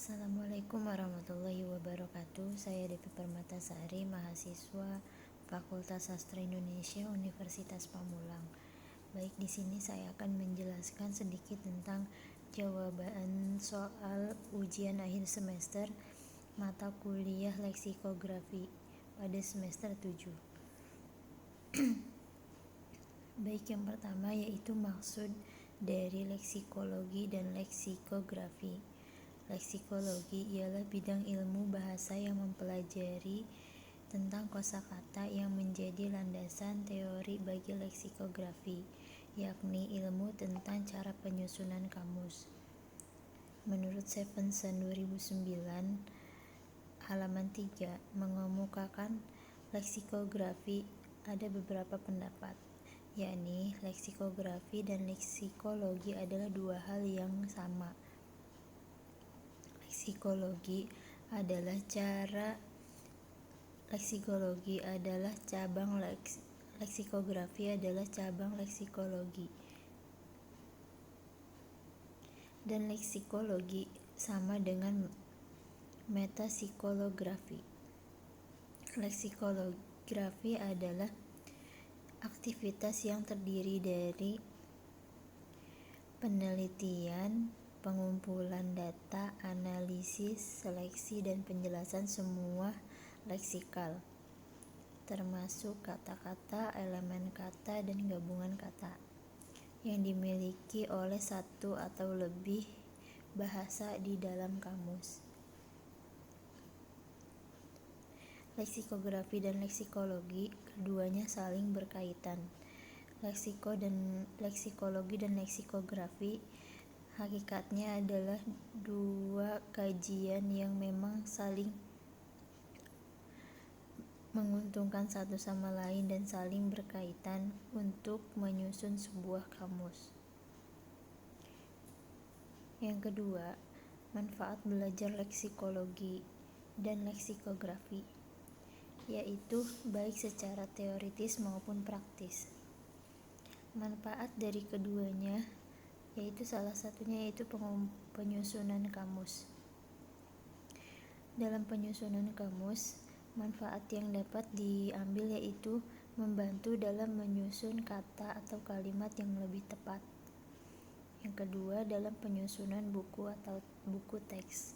Assalamualaikum warahmatullahi wabarakatuh. Saya Devi Permatasari, mahasiswa Fakultas Sastra Indonesia Universitas Pamulang. Baik, di sini saya akan menjelaskan sedikit tentang jawaban soal ujian akhir semester mata kuliah Leksikografi pada semester 7. Baik, yang pertama yaitu maksud dari leksikologi dan leksikografi. Leksikologi ialah bidang ilmu bahasa yang mempelajari tentang kosakata yang menjadi landasan teori bagi leksikografi, yakni ilmu tentang cara penyusunan kamus. Menurut Stephenson 2009, halaman 3, mengemukakan leksikografi ada beberapa pendapat, yakni leksikografi dan leksikologi adalah dua hal yang sama. Leksikologi adalah cabang leksikografi adalah cabang leksikologi, dan leksikologi sama dengan metapsikolografi. Leksikolografi adalah aktivitas yang terdiri dari penelitian, pengumpulan data, analisis, seleksi, dan penjelasan semua leksikal, termasuk kata-kata, elemen kata, dan gabungan kata, yang dimiliki oleh satu atau lebih bahasa di dalam kamus. Leksikografi dan leksikologi keduanya saling berkaitan. Leksikologi dan leksikografi hakikatnya adalah dua kajian yang memang saling menguntungkan satu sama lain dan saling berkaitan untuk menyusun sebuah kamus. Yang kedua, manfaat belajar leksikologi dan leksikografi, yaitu baik secara teoritis maupun praktis. Manfaat dari keduanya yaitu salah satunya yaitu penyusunan kamus. Dalam penyusunan kamus, manfaat yang dapat diambil yaitu membantu dalam menyusun kata atau kalimat yang lebih tepat. Yang kedua, dalam penyusunan buku atau buku teks,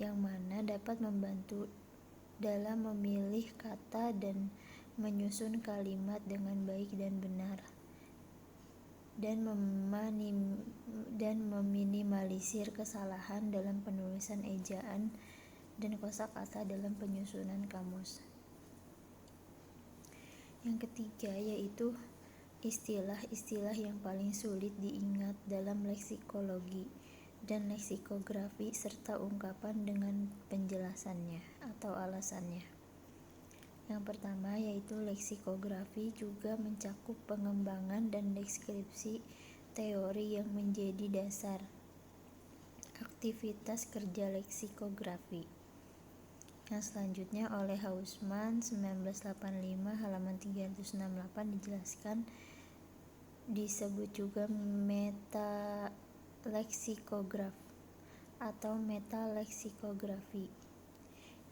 yang mana dapat membantu dalam memilih kata dan menyusun kalimat dengan baik dan benar, dan meminimalisir kesalahan dalam penulisan ejaan dan kosakata dalam penyusunan kamus. Yang ketiga yaitu istilah-istilah yang paling sulit diingat dalam leksikologi dan leksikografi serta ungkapan dengan penjelasannya atau alasannya. Yang pertama yaitu leksikografi juga mencakup pengembangan dan deskripsi teori yang menjadi dasar aktivitas kerja leksikografi. Yang selanjutnya oleh Hausman 1985 halaman 368 dijelaskan, disebut juga metaleksikograf atau metalexikografi,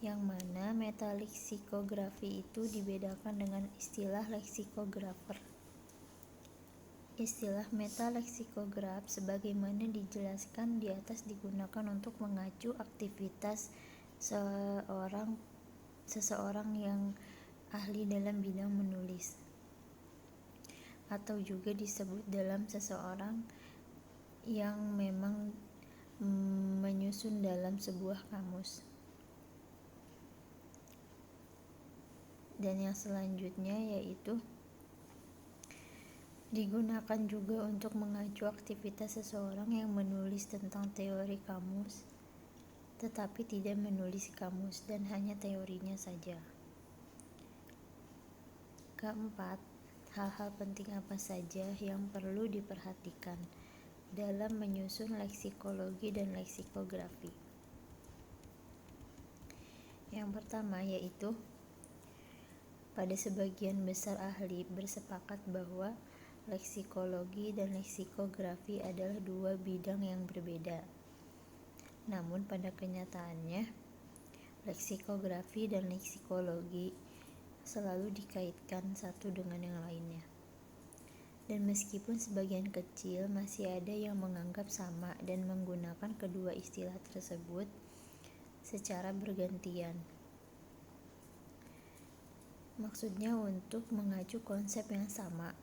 yang mana metalexikografi itu dibedakan dengan istilah leksikografer. Istilah metaleksikograf sebagaimana dijelaskan di atas digunakan untuk mengacu aktivitas seseorang yang ahli dalam bidang menulis, atau juga disebut dalam seseorang yang memang menyusun dalam sebuah kamus. Dan yang selanjutnya yaitu digunakan juga untuk mengacu aktivitas seseorang yang menulis tentang teori kamus tetapi tidak menulis kamus dan hanya teorinya saja. Keempat, hal-hal penting apa saja yang perlu diperhatikan dalam menyusun leksikologi dan leksikografi. Yang pertama yaitu pada sebagian besar ahli bersepakat bahwa leksikologi dan leksikografi adalah dua bidang yang berbeda. Namun pada kenyataannya, leksikografi dan leksikologi selalu dikaitkan satu dengan yang lainnya. Dan meskipun sebagian kecil masih ada yang menganggap sama dan menggunakan kedua istilah tersebut secara bergantian. Maksudnya untuk mengacu konsep yang sama,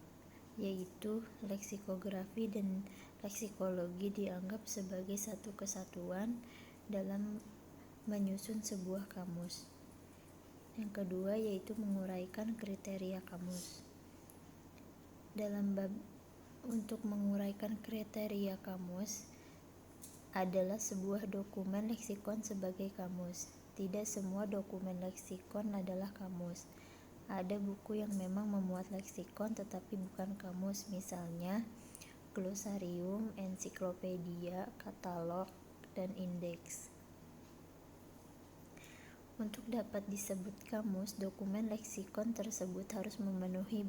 yaitu leksikografi dan leksikologi dianggap sebagai satu kesatuan dalam menyusun sebuah kamus. Yang kedua yaitu menguraikan kriteria kamus. Dalam bab untuk menguraikan kriteria kamus adalah sebuah dokumen leksikon sebagai kamus. Tidak semua dokumen leksikon adalah kamus. Ada buku yang memang memuat leksikon tetapi bukan kamus, misalnya glosarium, ensiklopedia, katalog, dan indeks. Untuk dapat disebut kamus, dokumen leksikon tersebut harus memenuhi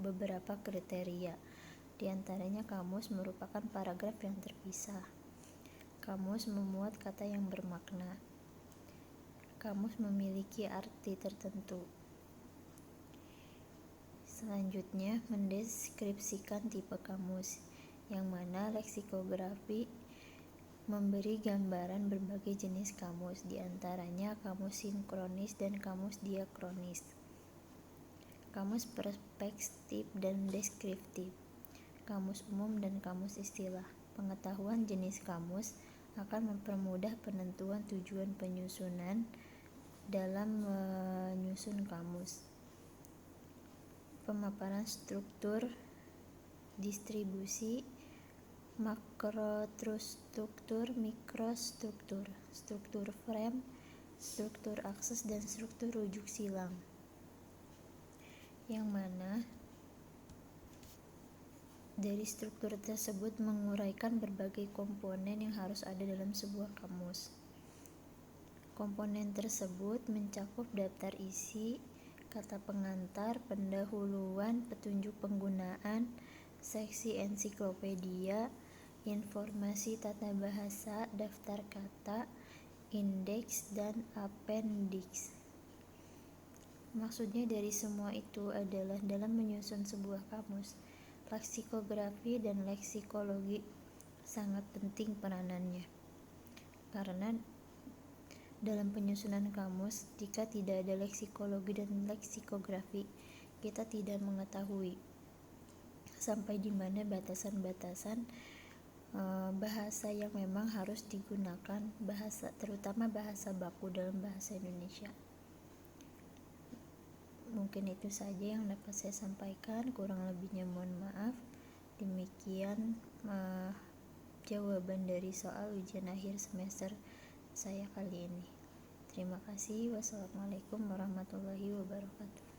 beberapa kriteria. Di antaranya kamus merupakan paragraf yang terpisah. Kamus memuat kata yang bermakna. Kamus memiliki arti tertentu. Selanjutnya, mendeskripsikan tipe kamus, yang mana leksikografi memberi gambaran berbagai jenis kamus, di antaranya kamus sinkronis dan kamus diakronis, kamus perspektif dan deskriptif, kamus umum dan kamus istilah. Pengetahuan jenis kamus akan mempermudah penentuan tujuan penyusunan dalam menyusun kamus. Pemaparan struktur, distribusi, makrostruktur, mikrostruktur, struktur frame, struktur akses, dan struktur rujuk silang, yang mana dari struktur tersebut menguraikan berbagai komponen yang harus ada dalam sebuah kamus. Komponen tersebut mencakup daftar isi, kata pengantar, pendahuluan, petunjuk penggunaan, seksi ensiklopedia, informasi tata bahasa, daftar kata, indeks, dan appendix. Maksudnya dari semua itu adalah dalam menyusun sebuah kamus, leksikografi dan leksikologi sangat penting peranannya. Karena dalam penyusunan kamus, jika tidak ada leksikologi dan leksikographi, kita tidak mengetahui sampai di mana batasan-batasan bahasa yang memang harus digunakan, terutama bahasa baku dalam bahasa Indonesia. Mungkin itu saja yang dapat saya sampaikan, kurang lebihnya mohon maaf. Demikian jawaban dari soal ujian akhir semester saya kali ini. Terima kasih. Wassalamualaikum warahmatullahi wabarakatuh.